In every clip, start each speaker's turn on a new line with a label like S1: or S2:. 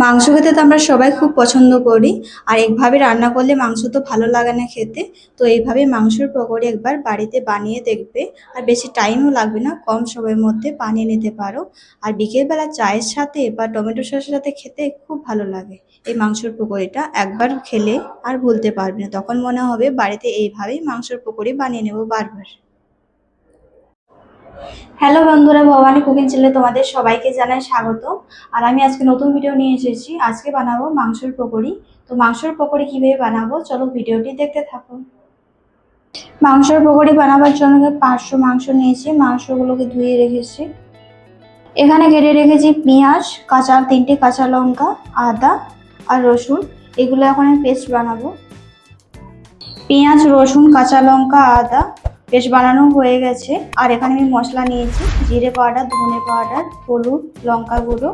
S1: মাংস খেতে তো আমরা সবাই খুব পছন্দ করি। আর এইভাবে রান্না করলে মাংস তো ভালো লাগে না খেতে। তো এইভাবে মাংসের পকোড়ি একবার বাড়িতে বানিয়ে দেখবে। আর বেশি টাইমও লাগবে না, কম সময়ের মধ্যে বানিয়ে নিতে পারো। আর বিকেলবেলা চায়ের সাথে বা টমেটো সসের সাথে খেতে খুব ভালো লাগে। এই মাংসের পকোড়িটা একবার খেলে আর ভুলতে পারবে না, তখন মনে হবে বাড়িতে এইভাবেই মাংসের পকোড়ি বানিয়ে নেবো বারবার। হ্যালো বন্ধুরা, ভবানী কুকিং চ্যানেলে তোমাদের সবাইকে জানাই স্বাগত। আর আমি আজকে নতুন ভিডিও নিয়ে এসেছি। আজকে বানাবো মাংসের পকোড়ি। তো মাংসের পকোড়ি কিভাবে বানাবো চলো ভিডিওটি দেখতে থাকো। মাংসের পকোড়ি বানাবার জন্য 500 মাংস নিয়েছি, মাংসগুলোকে ধুয়ে রেখেছি। এখানে কেটে রেখেছি পেঁয়াজ, তিনটে কাঁচা লঙ্কা, আদা আর রসুন। এগুলো এখন আমি পেস্ট বানাবো। পেঁয়াজ, রসুন, কাঁচা লঙ্কা, আদা পেস্ট বানানো হয়ে গেছে। আর এখানে আমি মশলা নিয়েছি জিরে পাউডার, ধনে পাউডার, হলুদ, লঙ্কা গুঁড়ো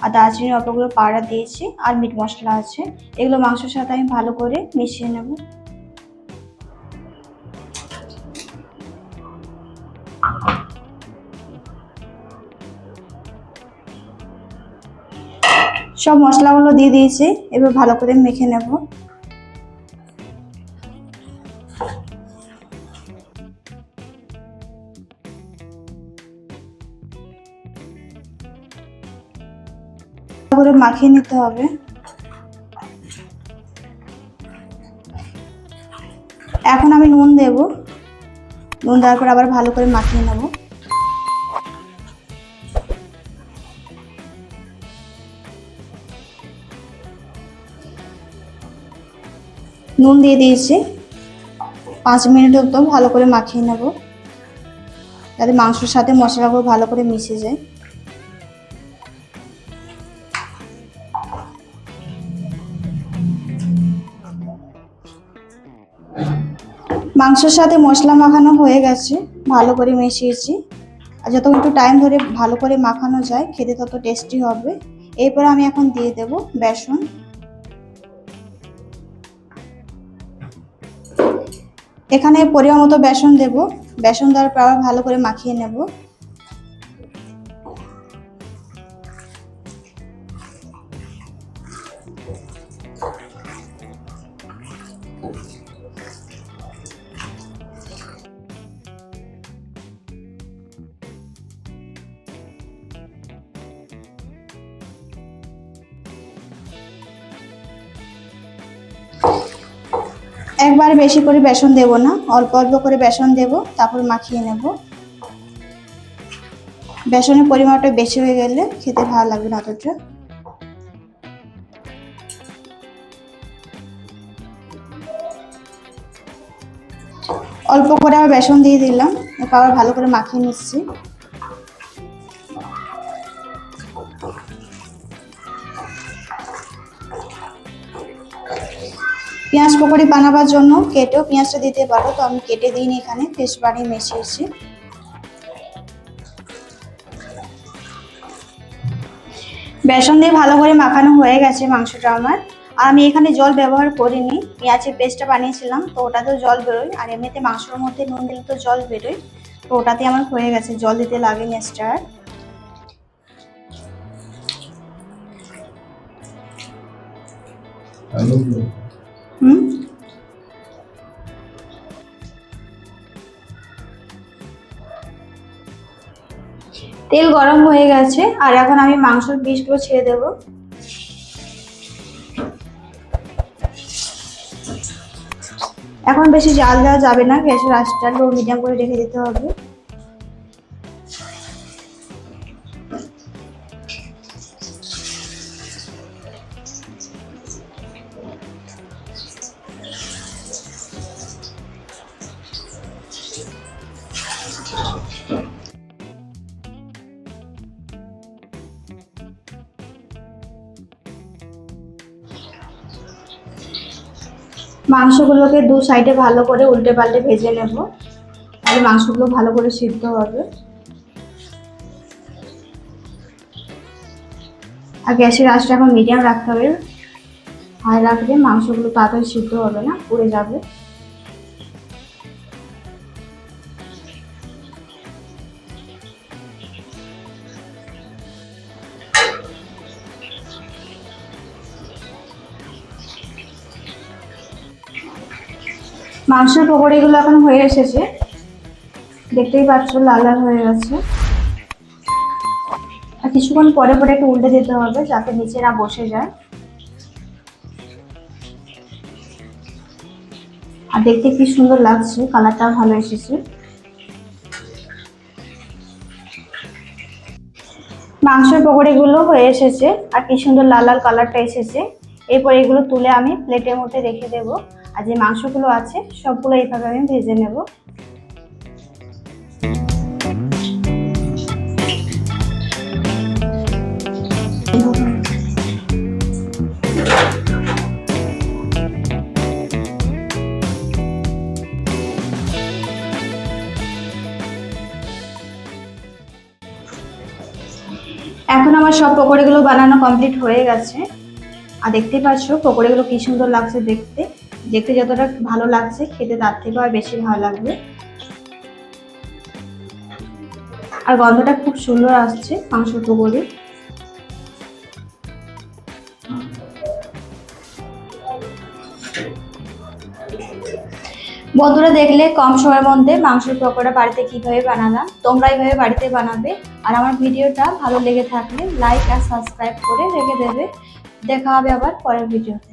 S1: আর দারচিনি অতগুলো পাউডার দিয়েছি। আর মিট মশলা আছে। এগুলো মাংসের সাথে আমি ভালো করে মিশিয়ে নেব। সব মশলাগুলো দিয়ে দিয়েছি, এবার ভালো করে মেখে নেব। করে মাখিয়ে নিতে হবে। এখন আমি নুন দেব। নুন দেওয়ার পর আবার ভালো করে মাখিয়ে নেব। নুন দিয়ে দিয়েছি। 5 মিনিট মতো ভালো করে মাখিয়ে নেব, যাতে মাংসের সাথে মশলাগুলো ভালো করে মিশে যায়। মাংসের সাথে মশলা মাখানো হয়ে গেছে, ভালো করে মিশিয়েছি। আর যত একটু টাইম ধরে ভালো করে মাখানো যায় খেতে তত টেস্টি হবে। এরপর আমি এখন দিয়ে দেব বেসন। এখানে পরিমাণ মতো বেসন দেব। বেসন দেওয়ার পর আবার ভালো করে মাখিয়ে নেব। একবার বেশি করে বেসন দেব না, অল্প অল্প করে বেসন দেব, তারপর মাখিয়ে নেব। বেসনের পরিমাণটা বেশি হয়ে গেলে খেতে ভালো লাগবে না অতটা। অল্প করে আবার বেসন দিয়ে দিলাম, এরপর আবার ভালো করে মাখিয়ে নিচ্ছি। পেঁয়াজ পকোড়ি বানাবার জন্য কেটেও পেঁয়াজটা দিতে পারো, তো আমি কেটে দিইনি, এখানে পেস্ট বানিয়ে মিশিয়েছি। বেসন দিয়ে ভালো করে মাখানো হয়ে গেছে মাংসটা আমার। আর আমি এখানে জল ব্যবহার করিনি, পেঁয়াজের পেস্টটা বানিয়েছিলাম তো ওটাতেও জল বেরোয়, আর এমনিতে মাংসের মধ্যে নুন দিলে তো জল বেরোয়, তো ওটাতে আমার হয়ে গেছে, জল দিতে লাগেনি এক্সট্রা। তেল গরম হয়ে গেছে, আর এখন আমি মাংসের পিসগুলো ছেড়ে দেব। এখন বেশি জাল দেওয়া যাবে না, গ্যাসের আঁচটা লো মিডিয়াম করে রেখে দিতে হবে। মাংসগুলোকে দু সাইডে ভালো করে উল্টে পাল্টে ভেজে নেব, আর মাংসগুলো ভালো করে সিদ্ধ হবে। আর গ্যাসের আঁচটা এখন মিডিয়াম রাখতে হবে, হাই রাখলে মাংসগুলো তাড়াতাড়ি সিদ্ধ হবে না, পুড়ে যাবে। মাংসের পকোড়িগুলো এখন হয়ে এসেছে, দেখতেই পাচ্ছ লাল লাল হয়ে গেছে। আর কিছুক্ষণ পরে পরে একটু উল্টে দিতে হবে যাতে নিচে না বসে যায়। আর দেখতে কি সুন্দর লাগছে, কালারটাও ভালো এসেছে। মাংসের পকোড়িগুলো হয়ে এসেছে আর কি সুন্দর লাল লাল কালারটা এসেছে। এরপর এগুলো তুলে আমি প্লেটের মধ্যে রেখে দেব। আর যে মাংসগুলো আছে সবগুলো এইভাবে আমি ভেজে নেব। এখন আমার সব পকোড়িগুলো বানানো কমপ্লিট হয়ে গেছে। আর দেখতেই পাচ্ছ পকোড়িগুলো কি সুন্দর লাগছে দেখতে। দেখতে যতটা ভালো লাগছে খেতে তার থেকেও আর বেশি ভালো লাগবে। আর গন্ধটা খুব সুন্দর আসছে মাংসের পকোড়ি। বন্ধুরা দেখলে কম সময়ের মধ্যে মাংসের পকোড়া বাড়িতে কিভাবে বানালাম, তোমরা এইভাবে বাড়িতে বানাবে। আর আমার ভিডিওটা ভালো লেগে থাকলে লাইক আর সাবস্ক্রাইব করে রেখে দেবে। দেখা হবে আবার পরের ভিডিওতে।